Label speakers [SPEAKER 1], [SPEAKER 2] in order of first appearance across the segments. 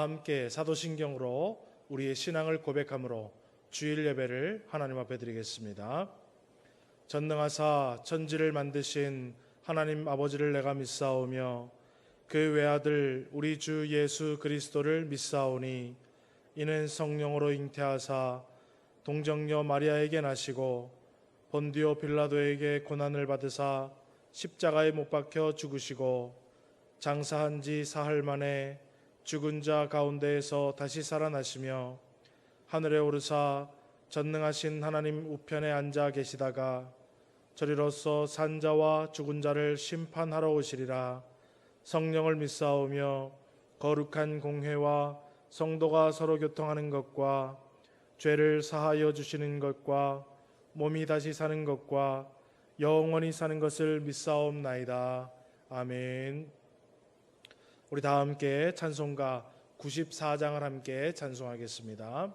[SPEAKER 1] 다 함께 사도신경으로 우리의 신앙을 고백함으로 주일 예배를 하나님 앞에 드리겠습니다. 전능하사 천지를 만드신 하나님 아버지를 내가 믿사오며 그 외아들 우리 주 예수 그리스도를 믿사오니 이는 성령으로 잉태하사 동정녀 마리아에게 나시고 본디오 빌라도에게 고난을 받으사 십자가에 못 박혀 죽으시고 장사한 지 사흘 만에 죽은 자 가운데에서 다시 살아나시며 하늘에 오르사 전능하신 하나님 우편에 앉아 계시다가 저리로서 산 자와 죽은 자를 심판하러 오시리라. 성령을 믿사오며 거룩한 공회와 성도가 서로 교통하는 것과 죄를 사하여 주시는 것과 몸이 다시 사는 것과 영원히 사는 것을 믿사옵나이다. 아멘. 우리 다 함께 찬송가 94장을 함께 찬송하겠습니다.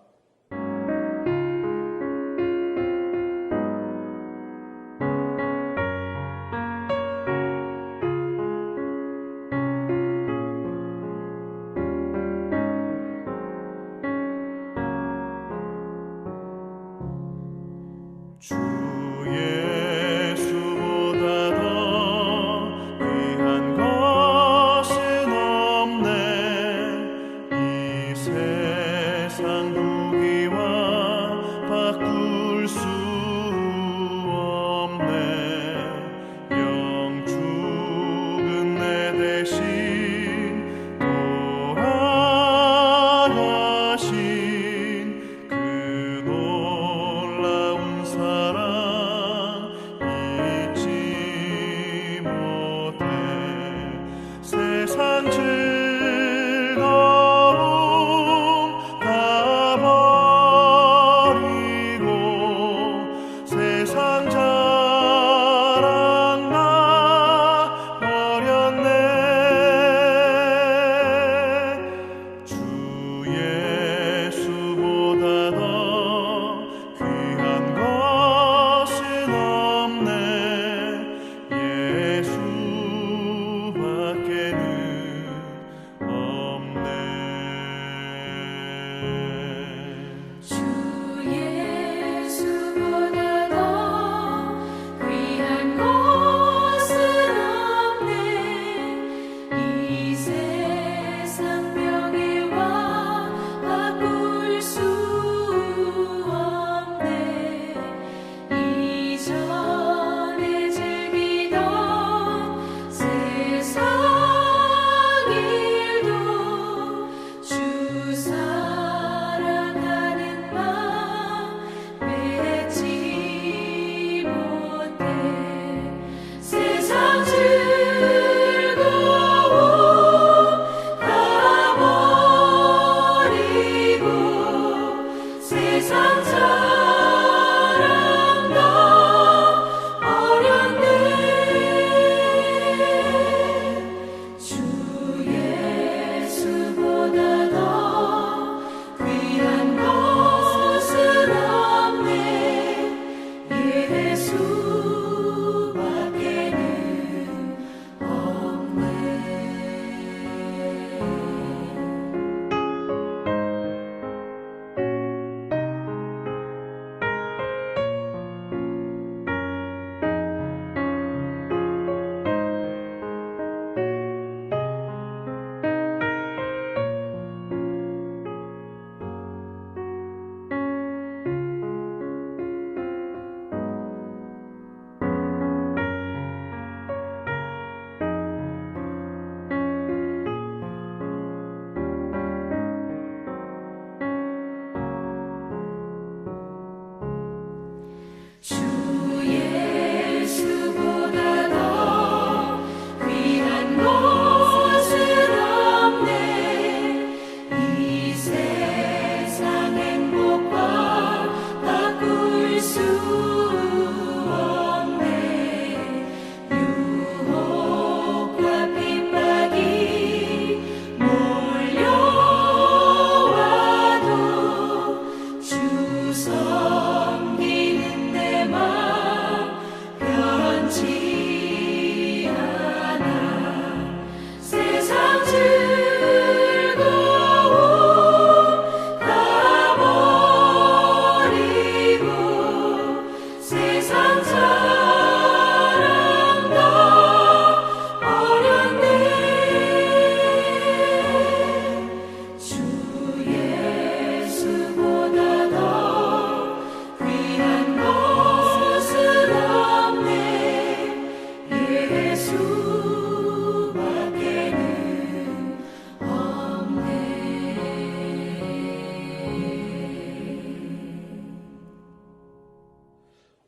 [SPEAKER 2] 사랑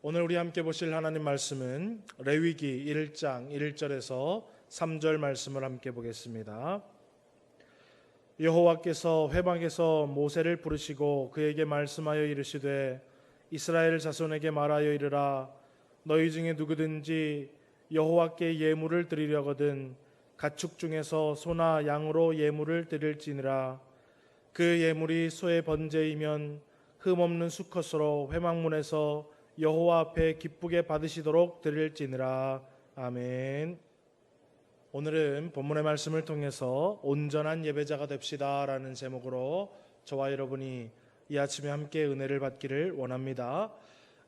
[SPEAKER 1] 오늘 우리 함께 보실 하나님 말씀은 레위기 1장 1절에서 3절 말씀을 함께 보겠습니다. 여호와께서 회막에서 모세를 부르시고 그에게 말씀하여 이르시되 이스라엘 자손에게 말하여 이르라 너희 중에 누구든지 여호와께 예물을 드리려거든 가축 중에서 소나 양으로 예물을 드릴지니라 그 예물이 소의 번제이면 흠없는 수컷으로 회막문에서 여호와 앞에 기쁘게 받으시도록 드릴지니라. 아멘. 오늘은 본문의 말씀을 통해서 온전한 예배자가 됩시다라는 제목으로 저와 여러분이 이 아침에 함께 은혜를 받기를 원합니다.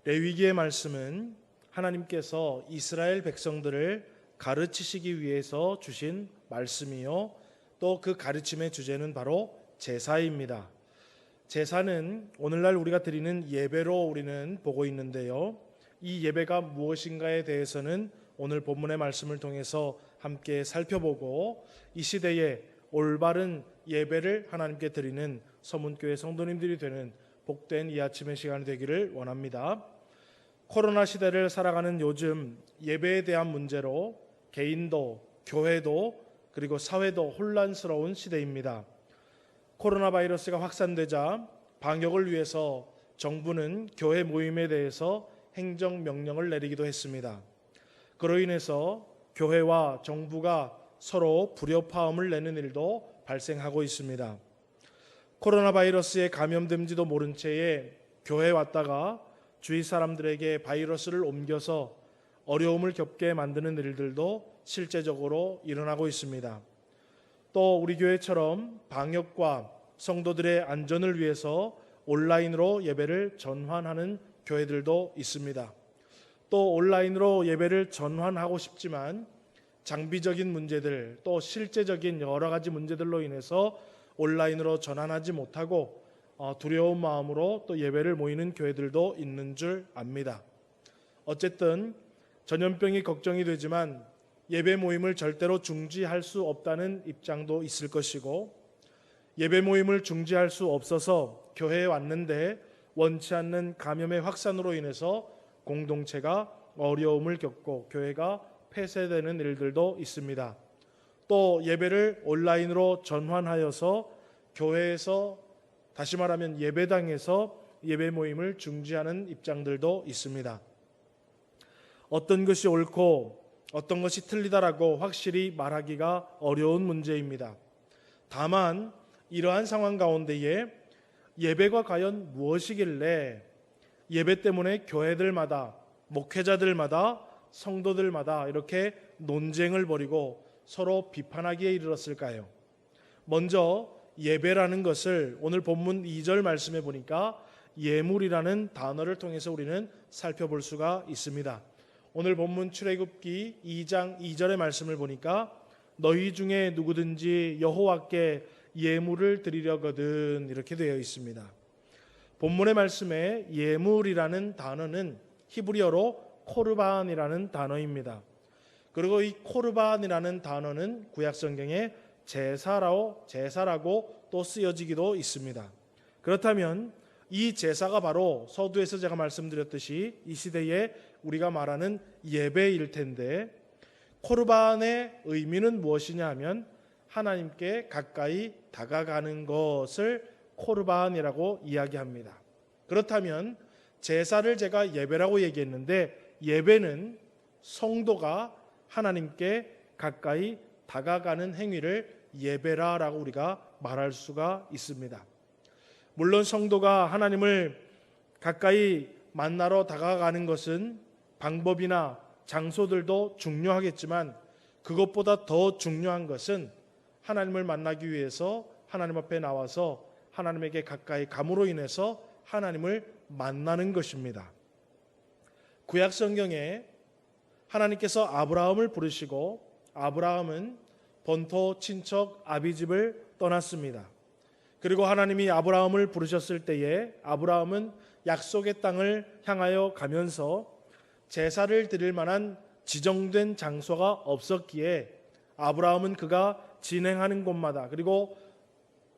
[SPEAKER 1] 레위기의 말씀은 하나님께서 이스라엘 백성들을 가르치시기 위해서 주신 말씀이요, 또 그 가르침의 주제는 바로 제사입니다. 제사는 오늘날 우리가 드리는 예배로 우리는 보고 있는데요, 이 예배가 무엇인가에 대해서는 오늘 본문의 말씀을 통해서 함께 살펴보고 이 시대에 올바른 예배를 하나님께 드리는 서문교회 성도님들이 되는 복된 이 아침의 시간이 되기를 원합니다. 코로나 시대를 살아가는 요즘 예배에 대한 문제로 개인도 교회도 그리고 사회도 혼란스러운 시대입니다. 코로나 바이러스가 확산되자 방역을 위해서 정부는 교회 모임에 대해서 행정명령을 내리기도 했습니다. 그로 인해서 교회와 정부가 서로 불협화음을 내는 일도 발생하고 있습니다. 코로나 바이러스에 감염된지도 모른 채에 교회에 왔다가 주위 사람들에게 바이러스를 옮겨서 어려움을 겪게 만드는 일들도 실제적으로 일어나고 있습니다. 또 우리 교회처럼 방역과 성도들의 안전을 위해서 온라인으로 예배를 전환하는 교회들도 있습니다. 또 온라인으로 예배를 전환하고 싶지만 장비적인 문제들, 또 실제적인 여러 가지 문제들로 인해서 온라인으로 전환하지 못하고 두려운 마음으로 또 예배를 모이는 교회들도 있는 줄 압니다. 어쨌든 전염병이 걱정이 되지만 예배 모임을 절대로 중지할 수 없다는 입장도 있을 것이고, 예배 모임을 중지할 수 없어서 교회에 왔는데 원치 않는 감염의 확산으로 인해서 공동체가 어려움을 겪고 교회가 폐쇄되는 일들도 있습니다. 또 예배를 온라인으로 전환하여서 교회에서, 다시 말하면 예배당에서 예배 모임을 중지하는 입장들도 있습니다. 어떤 것이 옳고 어떤 것이 틀리다라고 확실히 말하기가 어려운 문제입니다. 다만 이러한 상황 가운데에 예배가 과연 무엇이길래 예배 때문에 교회들마다, 목회자들마다, 성도들마다 이렇게 논쟁을 벌이고 서로 비판하기에 이르렀을까요? 먼저 예배라는 것을 오늘 본문 2절 말씀에 보니까 예물이라는 단어를 통해서 우리는 살펴볼 수가 있습니다. 오늘 본문 출애굽기 2장 2절의 말씀을 보니까 너희 중에 누구든지 여호와께 예물을 드리려거든 이렇게 되어 있습니다. 본문의 말씀에 예물이라는 단어는 히브리어로 코르반이라는 단어입니다. 그리고 이 코르반이라는 단어는 구약 성경에 제사라고 또 쓰여지기도 있습니다. 그렇다면 이 제사가 바로 서두에서 제가 말씀드렸듯이 이 시대에 우리가 말하는 예배일 텐데, 코르반의 의미는 무엇이냐 하면 하나님께 가까이 다가가는 것을 코르반이라고 이야기합니다. 그렇다면 제사를 제가 예배라고 얘기했는데, 예배는 성도가 하나님께 가까이 다가가는 행위를 예배라라고 우리가 말할 수가 있습니다. 물론 성도가 하나님을 가까이 만나러 다가가는 것은 방법이나 장소들도 중요하겠지만, 그것보다 더 중요한 것은 하나님을 만나기 위해서 하나님 앞에 나와서 하나님에게 가까이 감으로 인해서 하나님을 만나는 것입니다. 구약 성경에 하나님께서 아브라함을 부르시고 아브라함은 본토 친척 아비집을 떠났습니다. 그리고 하나님이 아브라함을 부르셨을 때에 아브라함은 약속의 땅을 향하여 가면서 제사를 드릴 만한 지정된 장소가 없었기에 아브라함은 그가 진행하는 곳마다, 그리고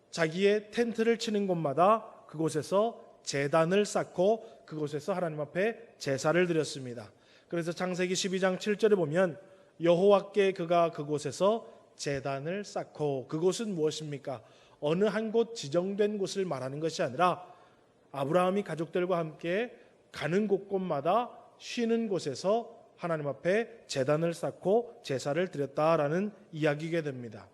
[SPEAKER 1] 자기의 텐트를 치는 곳마다 그곳에서 제단을 쌓고 그곳에서 하나님 앞에 제사를 드렸습니다. 그래서 창세기 12장 7절에 보면 여호와께 그가 그곳에서 제단을 쌓고, 그곳은 무엇입니까? 어느 한 곳 지정된 곳을 말하는 것이 아니라 아브라함이 가족들과 함께 가는 곳곳마다 쉬는 곳에서 하나님 앞에 제단을 쌓고 제사를 드렸다라는 이야기가 됩니다.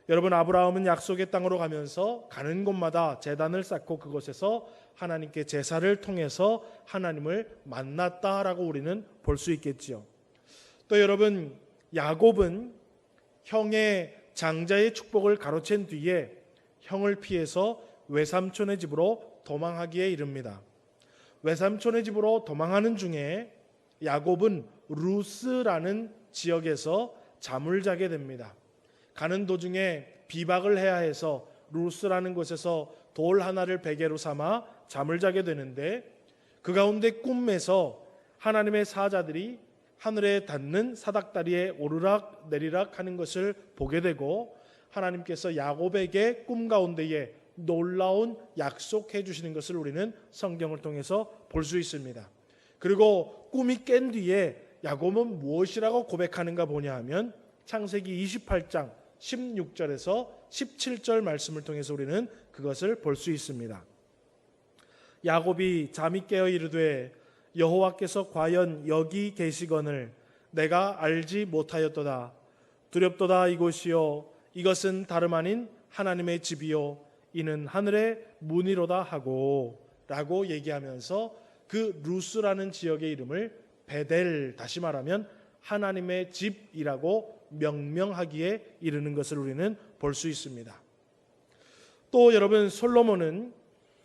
[SPEAKER 1] 여러분, 아브라함은 약속의 땅으로 가면서 가는 곳마다 제단을 쌓고 그곳에서 하나님께 제사를 통해서 하나님을 만났다라고 우리는 볼 수 있겠지요. 또 여러분, 야곱은 형의 장자의 축복을 가로챈 뒤에 형을 피해서 외삼촌의 집으로 도망하기에 이릅니다. 외삼촌의 집으로 도망하는 중에 야곱은 루스라는 지역에서 잠을 자게 됩니다. 가는 도중에 비박을 해야 해서 루스라는 곳에서 돌 하나를 베개로 삼아 잠을 자게 되는데, 그 가운데 꿈에서 하나님의 사자들이 하늘에 닿는 사닥다리에 오르락 내리락 하는 것을 보게 되고, 하나님께서 야곱에게 꿈 가운데에 놀라운 약속해 주시는 것을 우리는 성경을 통해서 볼 수 있습니다. 그리고 꿈이 깬 뒤에 야곱은 무엇이라고 고백하는가 보냐 하면 창세기 28장 16절에서 17절 말씀을 통해서 우리는 그것을 볼 수 있습니다. 야곱이 잠이 깨어 이르되 여호와께서 과연 여기 계시거늘 내가 알지 못하였도다. 두렵도다 이곳이요 이것은 다름 아닌 하나님의 집이요 이는 하늘의 문이로다 하고 라고 얘기하면서 그 루스라는 지역의 이름을 베델, 다시 말하면 하나님의 집이라고 명명하기에 이르는 것을 우리는 볼 수 있습니다. 또 여러분, 솔로몬은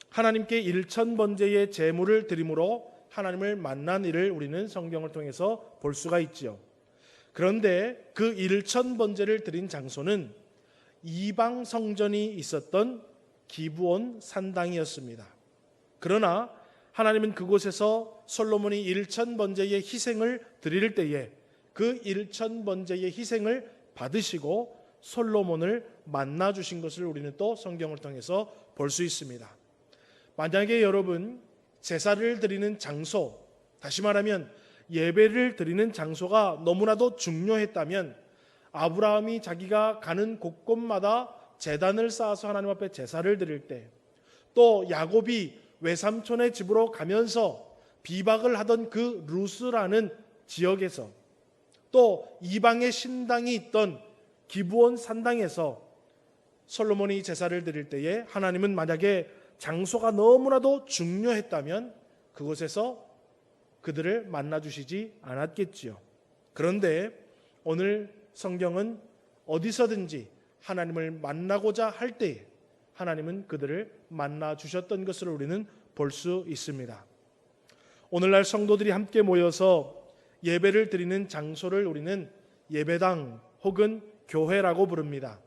[SPEAKER 1] 하나님께 일천번제의 제물을 드림으로 하나님을 만난 일을 우리는 성경을 통해서 볼 수가 있지요. 그런데 그 일천번제를 드린 장소는 이방 성전이 있었던 기브온 산당이었습니다. 그러나 하나님은 그곳에서 솔로몬이 일천번제의 희생을 드릴 때에 그 일천번제의 희생을 받으시고 솔로몬을 만나 주신 것을 우리는 또 성경을 통해서 볼 수 있습니다. 만약에 여러분, 제사를 드리는 장소, 다시 말하면 예배를 드리는 장소가 너무나도 중요했다면 아브라함이 자기가 가는 곳곳마다 제단을 쌓아서 하나님 앞에 제사를 드릴 때, 또 야곱이 외삼촌의 집으로 가면서 비박을 하던 그 루스라는 지역에서, 또 이방의 신당이 있던 기브온 산당에서 솔로몬이 제사를 드릴 때에 하나님은 만약에 장소가 너무나도 중요했다면 그곳에서 그들을 만나주시지 않았겠지요. 그런데 오늘 성경은 어디서든지 하나님을 만나고자 할 때에 하나님은 그들을 만나주셨던 것을 우리는 볼 수 있습니다. 오늘날 성도들이 함께 모여서 예배를 드리는 장소를 우리는 예배당 혹은 교회라고 부릅니다.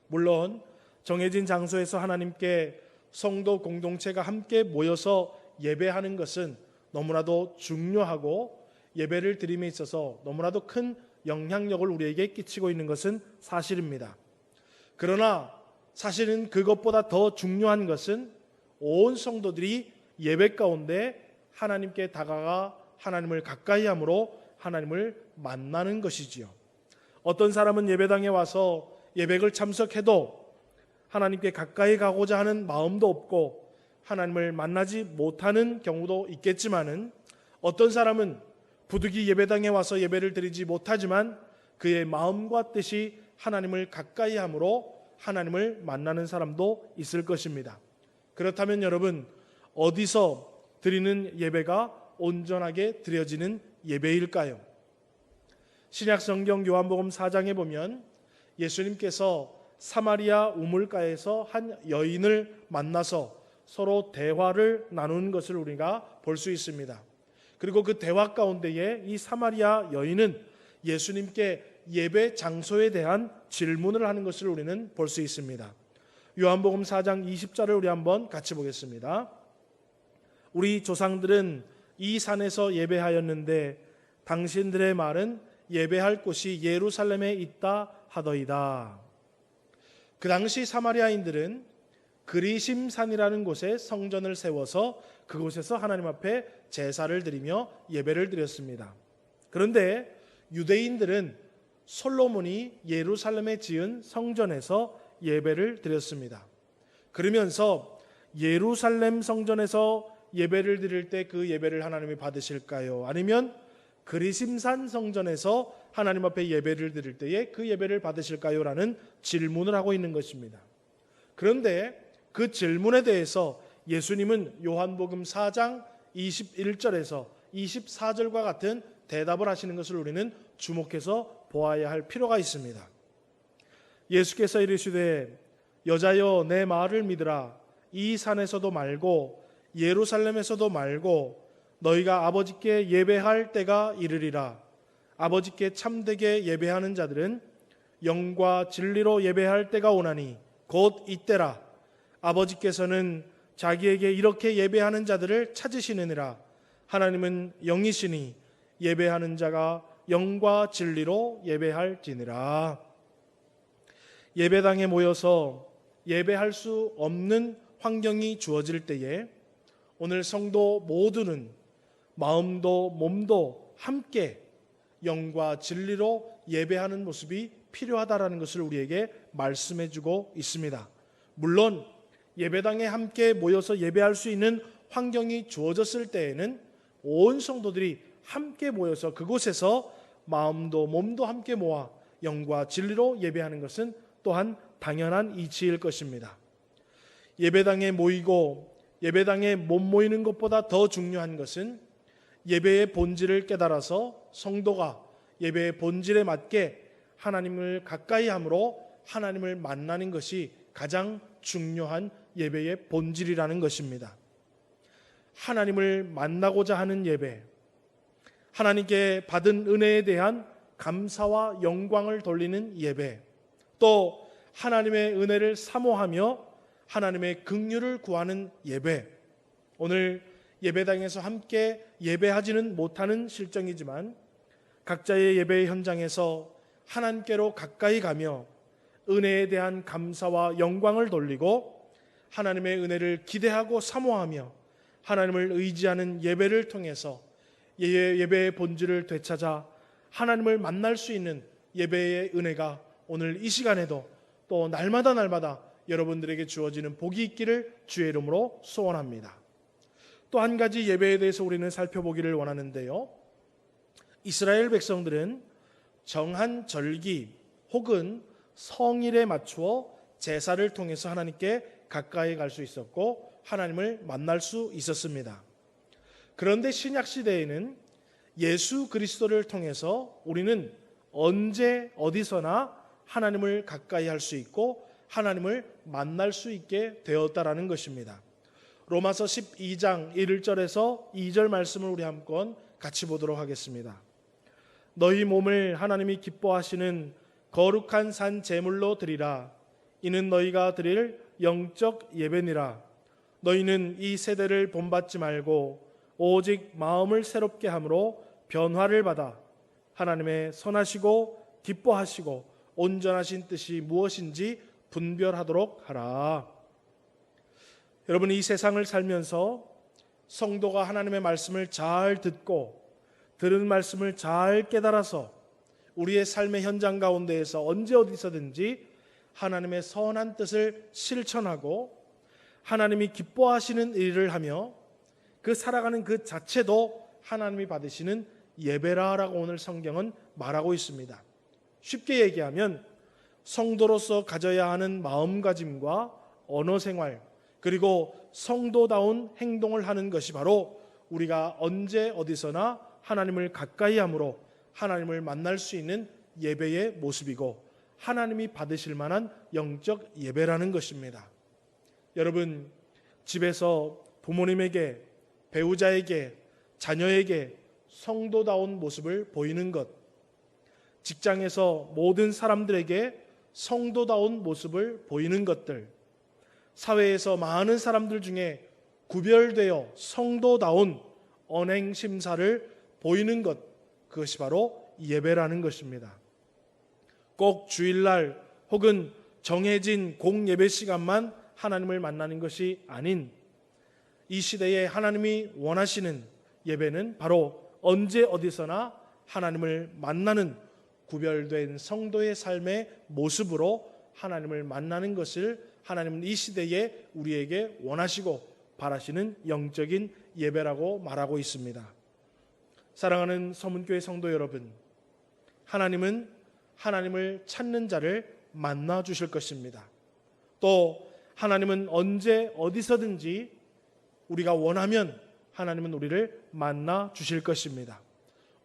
[SPEAKER 1] 물론 정해진 장소에서 하나님께 성도 공동체가 함께 모여서 예배하는 것은 너무나도 중요하고 예배를 드림에 있어서 너무나도 큰 영향력을 우리에게 끼치고 있는 것은 사실입니다. 그러나 사실은 그것보다 더 중요한 것은 온 성도들이 예배 가운데 하나님께 다가가 하나님을 가까이 함으로 하나님을 만나는 것이지요. 어떤 사람은 예배당에 와서 예배를 참석해도 하나님께 가까이 가고자 하는 마음도 없고 하나님을 만나지 못하는 경우도 있겠지만은, 어떤 사람은 부득이 예배당에 와서 예배를 드리지 못하지만 그의 마음과 뜻이 하나님을 가까이 함으로 하나님을 만나는 사람도 있을 것입니다. 그렇다면 여러분, 어디서 드리는 예배가 온전하게 드려지는 예배일까요? 신약성경 요한복음 4장에 보면 예수님께서 사마리아 우물가에서 한 여인을 만나서 서로 대화를 나누는 것을 우리가 볼 수 있습니다. 그리고 그 대화 가운데에 이 사마리아 여인은 예수님께 예배 장소에 대한 질문을 하는 것을 우리는 볼 수 있습니다. 요한복음 4장 20절을 우리 한번 같이 보겠습니다. 우리 조상들은 이 산에서 예배하였는데 당신들의 말은 예배할 곳이 예루살렘에 있다 하더이다. 그 당시 사마리아인들은 그리심산이라는 곳에 성전을 세워서 그곳에서 하나님 앞에 제사를 드리며 예배를 드렸습니다. 그런데 유대인들은 솔로몬이 예루살렘에 지은 성전에서 예배를 드렸습니다. 그러면서 예루살렘 성전에서 예배를 드릴 때 그 예배를 하나님이 받으실까요? 아니면 그리심산 성전에서 하나님 앞에 예배를 드릴 때에 그 예배를 받으실까요? 라는 질문을 하고 있는 것입니다. 그런데 그 질문에 대해서 예수님은 요한복음 4장 21절에서 24절과 같은 대답을 하시는 것을 우리는 주목해서 보아야 할 필요가 있습니다. 예수께서 이르시되 여자여 내 말을 믿으라. 이 산에서도 말고 예루살렘에서도 말고 너희가 아버지께 예배할 때가 이르리라. 아버지께 참되게 예배하는 자들은 영과 진리로 예배할 때가 오나니 곧 이때라. 아버지께서는 자기에게 이렇게 예배하는 자들을 찾으시느니라. 하나님은 영이시니 예배하는 자가 영과 진리로 예배할지니라. 예배당에 모여서 예배할 수 없는 환경이 주어질 때에 오늘 성도 모두는 마음도 몸도 함께 영과 진리로 예배하는 모습이 필요하다라는 것을 우리에게 말씀해 주고 있습니다. 물론 예배당에 함께 모여서 예배할 수 있는 환경이 주어졌을 때에는 온 성도들이 함께 모여서 그곳에서 마음도 몸도 함께 모아 영과 진리로 예배하는 것은 또한 당연한 이치일 것입니다. 예배당에 모이고 예배당에 못 모이는 것보다 더 중요한 것은 예배의 본질을 깨달아서 성도가 예배의 본질에 맞게 하나님을 가까이 함으로 하나님을 만나는 것이 가장 중요한 예배의 본질이라는 것입니다. 하나님을 만나고자 하는 예배, 하나님께 받은 은혜에 대한 감사와 영광을 돌리는 예배, 또 하나님의 은혜를 사모하며 하나님의 긍휼을 구하는 예배. 오늘 예배당에서 함께 예배하지는 못하는 실정이지만 각자의 예배의 현장에서 하나님께로 가까이 가며 은혜에 대한 감사와 영광을 돌리고 하나님의 은혜를 기대하고 사모하며 하나님을 의지하는 예배를 통해서 예배의 본질을 되찾아 하나님을 만날 수 있는 예배의 은혜가 오늘 이 시간에도 또 날마다 여러분들에게 주어지는 복이 있기를 주의 이름으로 소원합니다. 또 한 가지 예배에 대해서 우리는 살펴보기를 원하는데요. 이스라엘 백성들은 정한 절기 혹은 성일에 맞추어 제사를 통해서 하나님께 가까이 갈 수 있었고 하나님을 만날 수 있었습니다. 그런데 신약 시대에는 예수 그리스도를 통해서 우리는 언제 어디서나 하나님을 가까이 할 수 있고 하나님을 만날 수 있게 되었다라는 것입니다. 로마서 12장 1절에서 2절 말씀을 우리 한번 같이 보도록 하겠습니다. 너희 몸을 하나님이 기뻐하시는 거룩한 산 제물로 드리라. 이는 너희가 드릴 영적 예배니라. 너희는 이 세대를 본받지 말고 오직 마음을 새롭게 함으로 변화를 받아 하나님의 선하시고 기뻐하시고 온전하신 뜻이 무엇인지 분별하도록 하라. 여러분, 이 세상을 살면서 성도가 하나님의 말씀을 잘 듣고 들은 말씀을 잘 깨달아서 우리의 삶의 현장 가운데에서 언제 어디서든지 하나님의 선한 뜻을 실천하고 하나님이 기뻐하시는 일을 하며 그 살아가는 그 자체도 하나님이 받으시는 예배라라고 오늘 성경은 말하고 있습니다. 쉽게 얘기하면 성도로서 가져야 하는 마음가짐과 언어 생활, 그리고 성도다운 행동을 하는 것이 바로 우리가 언제 어디서나 하나님을 가까이 함으로 하나님을 만날 수 있는 예배의 모습이고 하나님이 받으실 만한 영적 예배라는 것입니다. 여러분, 집에서 부모님에게, 배우자에게, 자녀에게 성도다운 모습을 보이는 것, 직장에서 모든 사람들에게 성도다운 모습을 보이는 것들, 사회에서 많은 사람들 중에 구별되어 성도다운 언행심사를 보이는 것, 그것이 바로 예배라는 것입니다. 꼭 주일날 혹은 정해진 공예배 시간만 하나님을 만나는 것이 아닌 이 시대에 하나님이 원하시는 예배는 바로 언제 어디서나 하나님을 만나는 구별된 성도의 삶의 모습으로 하나님을 만나는 것을 하나님은 이 시대에 우리에게 원하시고 바라시는 영적인 예배라고 말하고 있습니다. 사랑하는 서문교회 성도 여러분, 하나님은 하나님을 찾는 자를 만나 주실 것입니다. 또 하나님은 언제 어디서든지 우리가 원하면 하나님은 우리를 만나 주실 것입니다.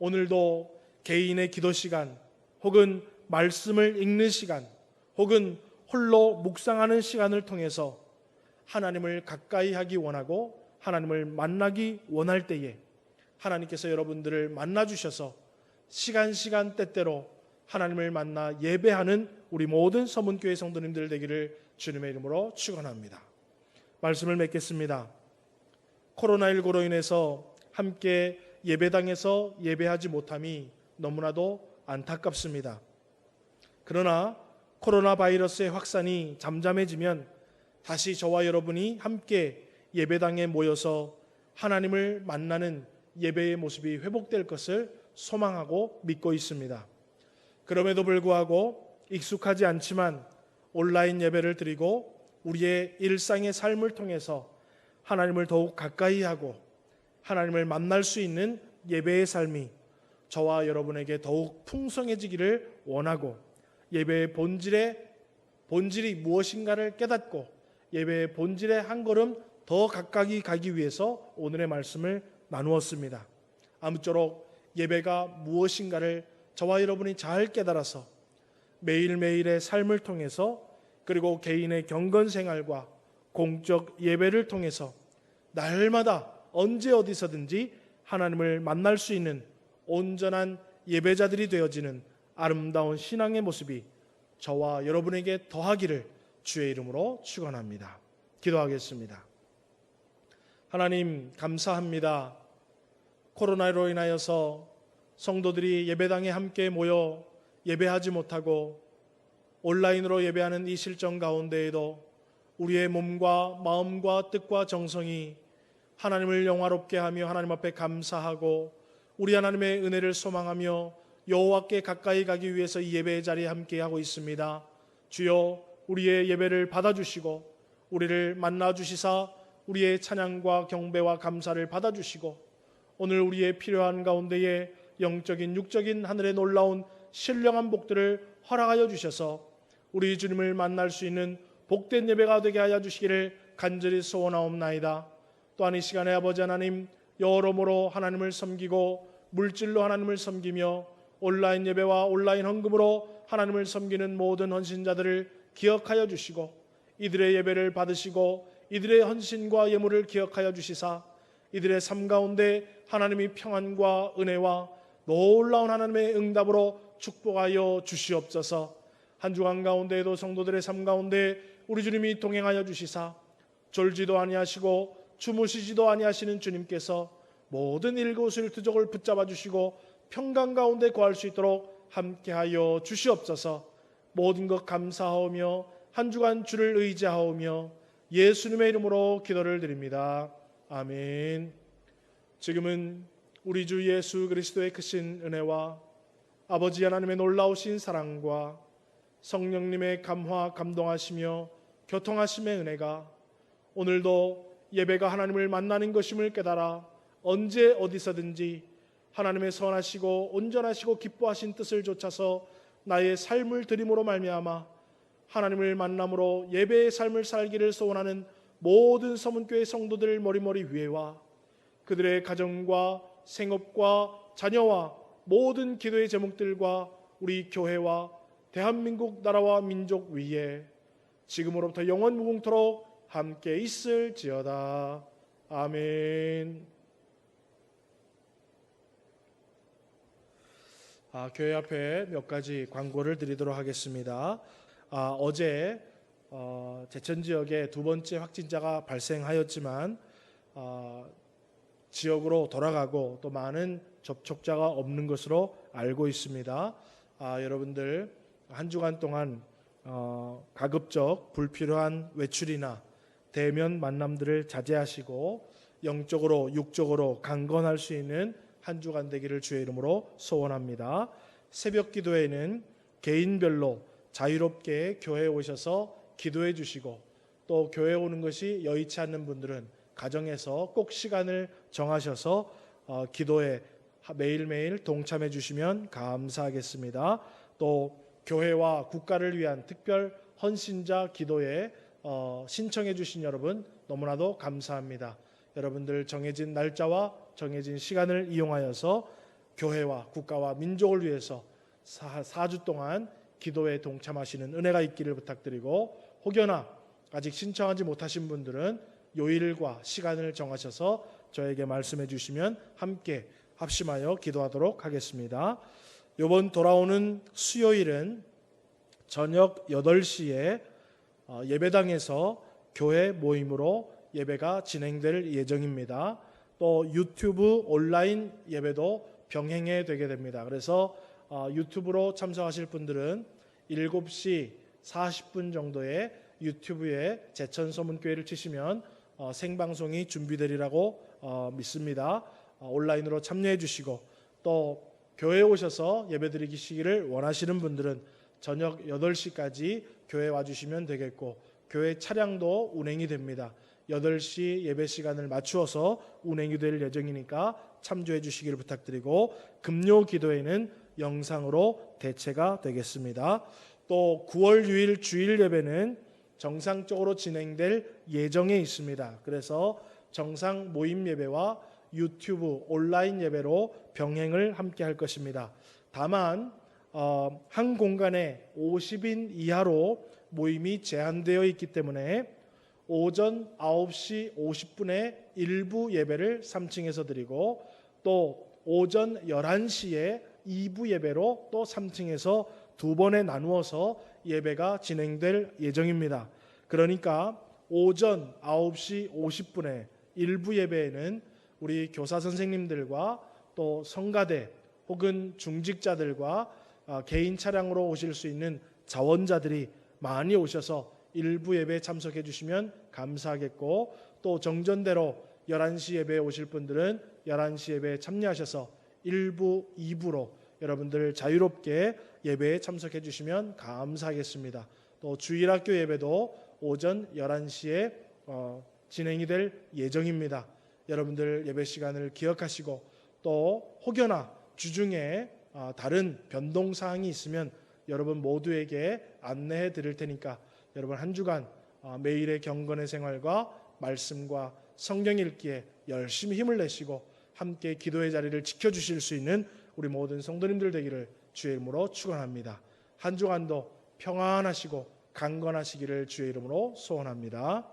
[SPEAKER 1] 오늘도 개인의 기도 시간, 혹은 말씀을 읽는 시간, 혹은 홀로 묵상하는 시간을 통해서 하나님을 가까이 하기 원하고 하나님을 만나기 원할 때에 하나님께서 여러분들을 만나 주셔서 시간 때때로 하나님을 만나 예배하는 우리 모든 서문교회 성도님들 되기를 주님의 이름으로 축원합니다. 말씀을 맺겠습니다. 코로나19로 인해서 함께 예배당에서 예배하지 못함이 너무나도 안타깝습니다. 그러나 코로나 바이러스의 확산이 잠잠해지면 다시 저와 여러분이 함께 예배당에 모여서 하나님을 만나는 예배의 모습이 회복될 것을 소망하고 믿고 있습니다. 그럼에도 불구하고 익숙하지 않지만 온라인 예배를 드리고 우리의 일상의 삶을 통해서 하나님을 더욱 가까이 하고 하나님을 만날 수 있는 예배의 삶이 저와 여러분에게 더욱 풍성해지기를 원하고 예배의 본질이 무엇인가를 깨닫고 예배의 본질에 한 걸음 더 가까이 가기 위해서 오늘의 말씀을 나누었습니다. 아무쪼록 예배가 무엇인가를 저와 여러분이 잘 깨달아서 매일매일의 삶을 통해서 그리고 개인의 경건 생활과 공적 예배를 통해서 날마다 언제 어디서든지 하나님을 만날 수 있는 온전한 예배자들이 되어지는 아름다운 신앙의 모습이 저와 여러분에게 더하기를 주의 이름으로 축원합니다. 기도하겠습니다. 하나님 감사합니다. 코로나로 인하여서 성도들이 예배당에 함께 모여 예배하지 못하고 온라인으로 예배하는 이 실정 가운데에도 우리의 몸과 마음과 뜻과 정성이 하나님을 영화롭게 하며 하나님 앞에 감사하고 우리 하나님의 은혜를 소망하며 여호와께 가까이 가기 위해서 이 예배의 자리에 함께하고 있습니다. 주여 우리의 예배를 받아주시고 우리를 만나주시사 우리의 찬양과 경배와 감사를 받아주시고 오늘 우리의 필요한 가운데에 영적인 육적인 하늘의 놀라운 신령한 복들을 허락하여 주셔서 우리 주님을 만날 수 있는 복된 예배가 되게 하여 주시기를 간절히 소원하옵나이다. 또한 이 시간에 아버지 하나님 여러모로 하나님을 섬기고 물질로 하나님을 섬기며 온라인 예배와 온라인 헌금으로 하나님을 섬기는 모든 헌신자들을 기억하여 주시고 이들의 예배를 받으시고 이들의 헌신과 예물을 기억하여 주시사 이들의 삶 가운데 하나님이 평안과 은혜와 놀라운 하나님의 응답으로 축복하여 주시옵소서. 한 주간 가운데에도 성도들의 삶 가운데 우리 주님이 동행하여 주시사 졸지도 아니하시고 주무시지도 아니하시는 주님께서 모든 일거수일 투족을 붙잡아 주시고 평강 가운데 거할 수 있도록 함께하여 주시옵소서. 모든 것 감사하오며 한 주간 주를 의지하오며 예수님의 이름으로 기도를 드립니다. 아멘. 지금은 우리 주 예수 그리스도의 크신 은혜와 아버지 하나님의 놀라우신 사랑과 성령님의 감화 감동하시며 교통하심의 은혜가 오늘도 예배가 하나님을 만나는 것임을 깨달아 언제 어디서든지 하나님의 선하시고 온전하시고 기뻐하신 뜻을 좇아서 나의 삶을 드림으로 말미암아 하나님을 만남으로 예배의 삶을 살기를 소원하는 모든 서문교회 성도들 머리머리 위에와 그들의 가정과 생업과 자녀와 모든 기도의 제목들과 우리 교회와 대한민국 나라와 민족 위에 지금으로부터 영원 무궁토록 함께 있을지어다. 아멘. 교회 앞에 몇 가지 광고를 드리도록 하겠습니다. 어제 제천 지역에 두 번째 확진자가 발생하였지만 지역으로 돌아가고 또 많은 접촉자가 없는 것으로 알고 있습니다. 여러분들 한 주간 동안 가급적 불필요한 외출이나 대면 만남들을 자제하시고 영적으로 육적으로 강건할 수 있는 한 주간 되기를 주의 이름으로 소원합니다. 새벽 기도에는 개인별로 자유롭게 교회에 오셔서 기도해 주시고, 또 교회에 오는 것이 여의치 않는 분들은 가정에서 꼭 시간을 정하셔서 기도에 매일매일 동참해 주시면 감사하겠습니다. 또 교회와 국가를 위한 특별 헌신자 기도에 신청해 주신 여러분 너무나도 감사합니다. 여러분들 정해진 날짜와 정해진 시간을 이용하여서 교회와 국가와 민족을 위해서 4주 동안 기도에 동참하시는 은혜가 있기를 부탁드리고, 혹여나 아직 신청하지 못하신 분들은 요일과 시간을 정하셔서 저에게 말씀해 주시면 함께 합심하여 기도하도록 하겠습니다. 이번 돌아오는 수요일은 저녁 8시에 예배당에서 교회 모임으로 예배가 진행될 예정입니다. 또 유튜브 온라인 예배도 병행해 되게 됩니다. 그래서 유튜브로 참석하실 분들은 7시 40분 정도에 유튜브에 제천소문교회를 치시면 생방송이 준비되리라고 믿습니다. 온라인으로 참여해 주시고, 또 교회에 오셔서 예배드리시기를 원하시는 분들은 저녁 8시까지 교회에 와주시면 되겠고, 교회 차량도 운행이 됩니다. 8시 예배 시간을 맞추어서 운행이 될 예정이니까 참조해 주시기를 부탁드리고, 금요 기도회는 영상으로 대체가 되겠습니다. 또 9월 6일 주일 예배는 정상적으로 진행될 예정에 있습니다. 그래서 정상 모임 예배와 유튜브 온라인 예배로 병행을 함께 할 것입니다. 다만 한 공간에 50인 이하로 모임이 제한되어 있기 때문에 오전 9시 50분에 일부 예배를 3층에서 드리고, 또 오전 11시에 2부 예배로 또 3층에서 두 번에 나누어서 예배가 진행될 예정입니다. 그러니까 오전 9시 50분에 일부 예배에는 우리 교사 선생님들과 또 성가대 혹은 중직자들과 개인 차량으로 오실 수 있는 자원자들이 많이 오셔서 일부 예배에 참석해 주시면 감사하겠고, 또 정전대로 11시 예배에 오실 분들은 11시 예배에 참여하셔서 1부, 2부로 여러분들 자유롭게 예배에 참석해 주시면 감사하겠습니다. 또 주일학교 예배도 오전 11시에 진행이 될 예정입니다. 여러분들 예배 시간을 기억하시고, 또 혹여나 주중에 다른 변동사항이 있으면 여러분 모두에게 안내해 드릴 테니까 여러분 한 주간 매일의 경건의 생활과 말씀과 성경 읽기에 열심히 힘을 내시고 함께 기도의 자리를 지켜주실 수 있는 우리 모든 성도님들 되기를 주의 이름으로 축원합니다. 한 주간도 평안하시고 강건하시기를 주의 이름으로 소원합니다.